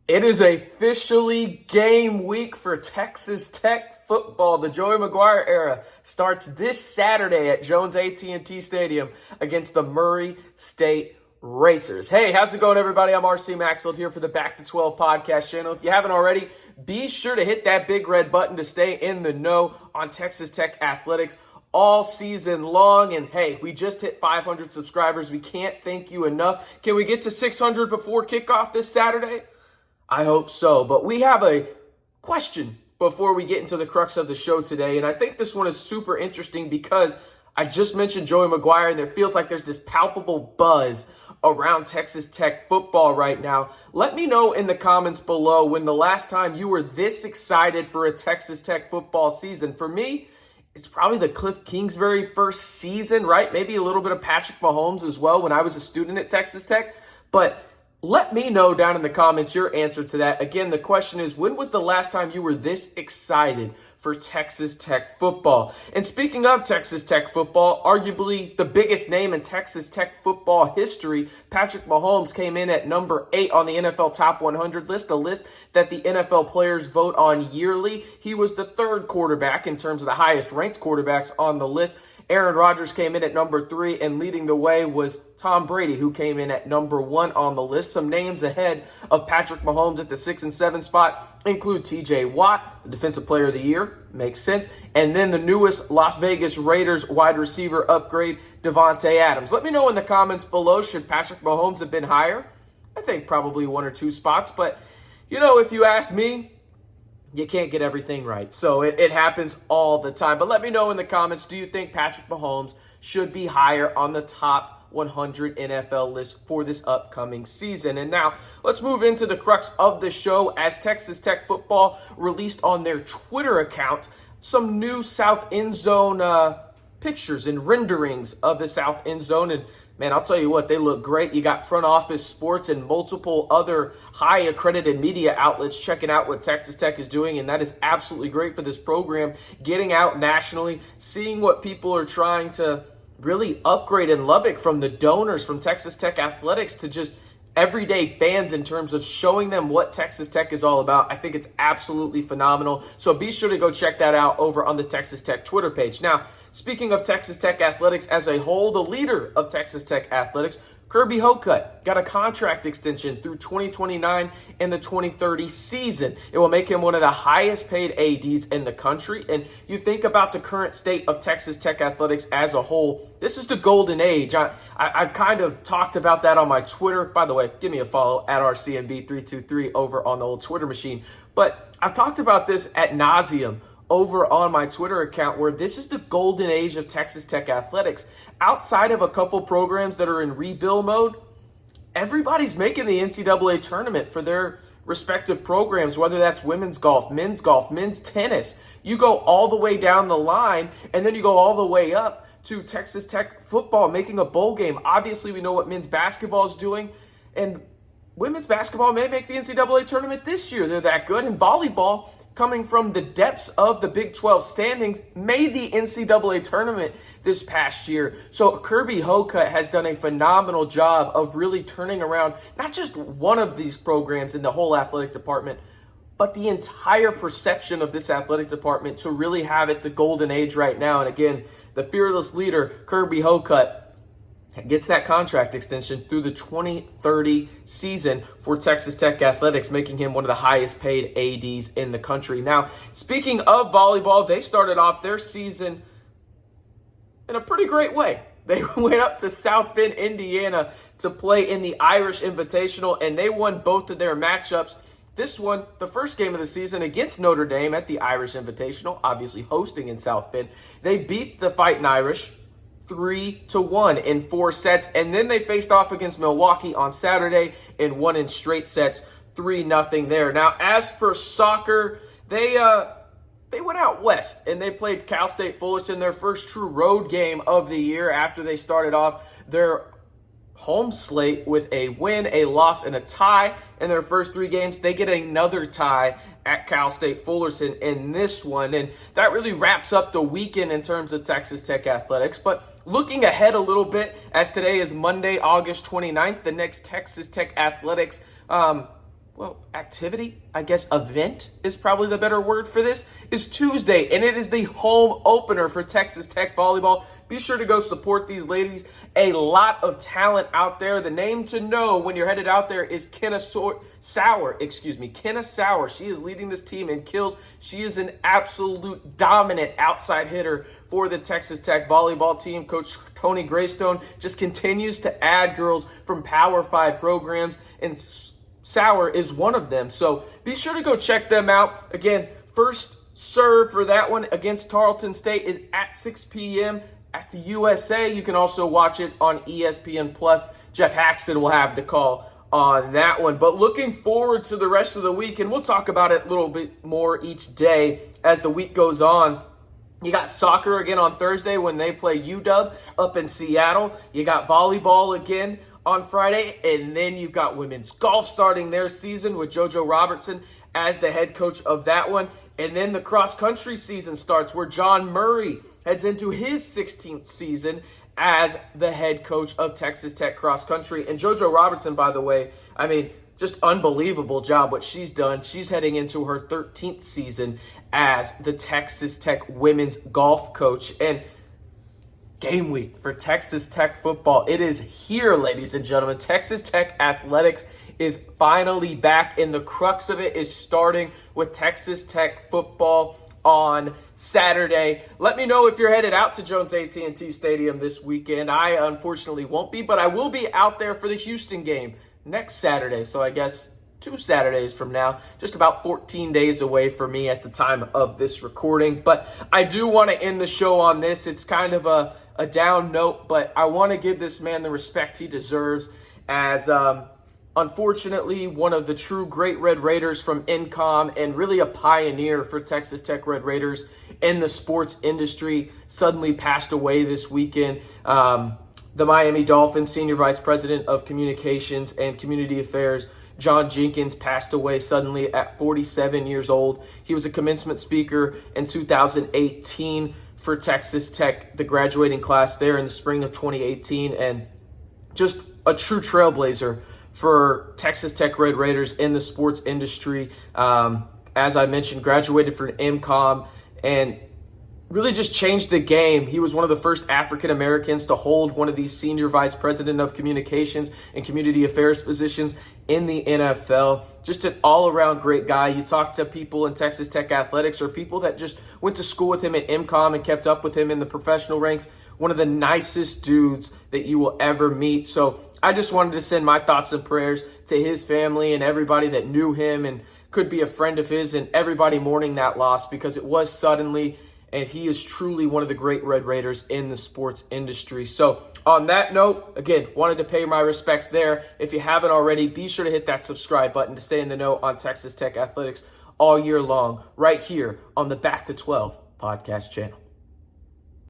It is officially game week for Texas Tech football. The Joey McGuire era starts this Saturday at Jones AT&T Stadium against the Murray State Racers. Hey, how's it going, everybody? I'm RC Maxfield here for the Back to 12 podcast channel. If you haven't already, be sure to hit that big red button to stay in the know on Texas Tech athletics all season long. And hey, we just hit 500 subscribers. We can't thank you enough. Can we get to 600 before kickoff this Saturday? I hope so. But we have a question before we get into the crux of the show today. And I think this one is super interesting because I just mentioned Joey McGuire, and there feels like there's this palpable buzz around Texas Tech football right now. Let me know in the comments below when the last time you were this excited for a Texas Tech football season. For me, it's probably the Cliff Kingsbury first season, right? Maybe a little bit of Patrick Mahomes as well when I was a student at Texas Tech. But let me know down in the comments your answer to that. Again, the question is, when was the last time you were this excited for Texas Tech football? And speaking of Texas Tech football, arguably the biggest name in Texas Tech football history, Patrick Mahomes came in at number 8 on the NFL Top 100 list, a list that the NFL players vote on yearly. He was the third quarterback in terms of the highest ranked quarterbacks on the list. Aaron Rodgers came in at number 3, and leading the way was Tom Brady, who came in at number 1 on the list. Some names ahead of Patrick Mahomes at the 6 and 7 spot include TJ Watt, the Defensive Player of the Year, makes sense, and then the newest Las Vegas Raiders wide receiver upgrade, Devontae Adams. Let me know in the comments below, should Patrick Mahomes have been higher? I think probably 1 or 2 spots, but if you ask me, you can't get everything right. So it happens all the time. But let me know in the comments, do you think Patrick Mahomes should be higher on the top 100 NFL list for this upcoming season? And now let's move into the crux of the show as Texas Tech football released on their Twitter account some new South Endzone pictures and renderings of the South Endzone. And man, I'll tell you what, they look great. You got Front Office Sports and multiple other high accredited media outlets checking out what Texas Tech is doing, and that is absolutely great for this program, getting out nationally, seeing what people are trying to really upgrade in Lubbock, from the donors from Texas Tech athletics to just everyday fans, in terms of showing them what Texas Tech is all about. I think it's absolutely phenomenal. So be sure to go check that out over on the Texas Tech Twitter page. Now, speaking of Texas Tech athletics as a whole, the leader of Texas Tech athletics, Kirby Hocutt, got a contract extension through 2029 and the 2030 season. It will make him one of the highest paid ADs in the country. And you think about the current state of Texas Tech athletics as a whole, this is the golden age. I've kind of talked about that on my Twitter. By the way, give me a follow at RCMB323 over on the old Twitter machine. But I've talked about this ad nauseum over on my Twitter account, where this is the golden age of Texas Tech athletics. Outside of a couple programs that are in rebuild mode, everybody's making the NCAA tournament for their respective programs, whether that's women's golf, men's tennis. You go all the way down the line, and then you go all the way up to Texas Tech football making a bowl game. Obviously, we know what men's basketball is doing, and women's basketball may make the NCAA tournament this year. They're that good. And volleyball, coming from the depths of the Big 12 standings, made the NCAA tournament this past year. So Kirby Hocutt has done a phenomenal job of really turning around not just one of these programs in the whole athletic department, but the entire perception of this athletic department to really have it the golden age right now. And again, the fearless leader, Kirby Hocutt, gets that contract extension through the 2030 season for Texas Tech athletics, making him one of the highest paid ADs in the country. Now, speaking of volleyball, they started off their season in a pretty great way. They went up to South Bend, Indiana to play in the Irish Invitational, and they won both of their matchups. This one, the first game of the season against Notre Dame at the Irish Invitational, obviously hosting in South Bend. They beat the Fighting Irish 3-1 in 4 sets, and then they faced off against Milwaukee on Saturday and won in straight sets, 3-0 there. Now, as for soccer, they went out west and they played Cal State Fullerton, their first true road game of the year, after they started off their home slate with a win, a loss, and a tie in their first 3 games. They get another tie at Cal State Fullerton in this one, and that really wraps up the weekend in terms of Texas Tech athletics. But looking ahead a little bit, as today is Monday, August 29th, the next Texas Tech athletics activity, I guess event is probably the better word for this, is Tuesday, and it is the home opener for Texas Tech volleyball. Be sure to go support these ladies. A lot of talent out there. The name to know when you're headed out there is Kenna Sauer. She is leading this team in kills. She is an absolute dominant outside hitter for the Texas Tech volleyball team. Coach Tony Greystone just continues to add girls from Power 5 programs, and Sauer is one of them. So be sure to go check them out. Again, first serve for that one against Tarleton State is at 6 p.m. at the USA. You can also watch it on ESPN Plus. Jeff Haxton will have the call on that one. But looking forward to the rest of the week, and we'll talk about it a little bit more each day as the week goes on. You got soccer again on Thursday when they play UW up in Seattle. You got volleyball again on Friday, and then you've got women's golf starting their season with JoJo Robertson as the head coach of that one. And then the cross-country season starts where John Murray heads into his 16th season as the head coach of Texas Tech cross-country. And JoJo Robertson, by the way, just unbelievable job what she's done. She's heading into her 13th season as the Texas Tech women's golf coach. And game week for Texas Tech football. It is here, ladies and gentlemen. Texas Tech athletics is finally back, and the crux of it is starting with Texas Tech football on Saturday. Let me know if you're headed out to Jones AT&T Stadium this weekend. I unfortunately won't be, but I will be out there for the Houston game next Saturday. So I guess 2 Saturdays from now, just about 14 days away for me at the time of this recording. But I do want to end the show on this. It's kind of a down note, but I want to give this man the respect he deserves as unfortunately one of the true great Red Raiders from INCOM and really a pioneer for Texas Tech Red Raiders in the sports industry suddenly passed away this weekend. The Miami Dolphins Senior Vice President of Communications and Community Affairs, Jason Jenkins, passed away suddenly at 47 years old. He was a commencement speaker in 2018 for Texas Tech, the graduating class there in the spring of 2018, and just a true trailblazer for Texas Tech Red Raiders in the sports industry. As I mentioned, graduated from INCOM and really just changed the game. He was one of the first African Americans to hold one of these senior vice president of communications and community affairs positions in the NFL. Just an all-around great guy. You talk to people in Texas Tech athletics or people that just went to school with him at INCOM and kept up with him in the professional ranks. One of the nicest dudes that you will ever meet. So I just wanted to send my thoughts and prayers to his family and everybody that knew him and could be a friend of his, and everybody mourning that loss because it was suddenly, and he is truly one of the great Red Raiders in the sports industry. So on that note, again, wanted to pay my respects there. If you haven't already, be sure to hit that subscribe button to stay in the know on Texas Tech athletics all year long, right here on the Back to 12 podcast channel.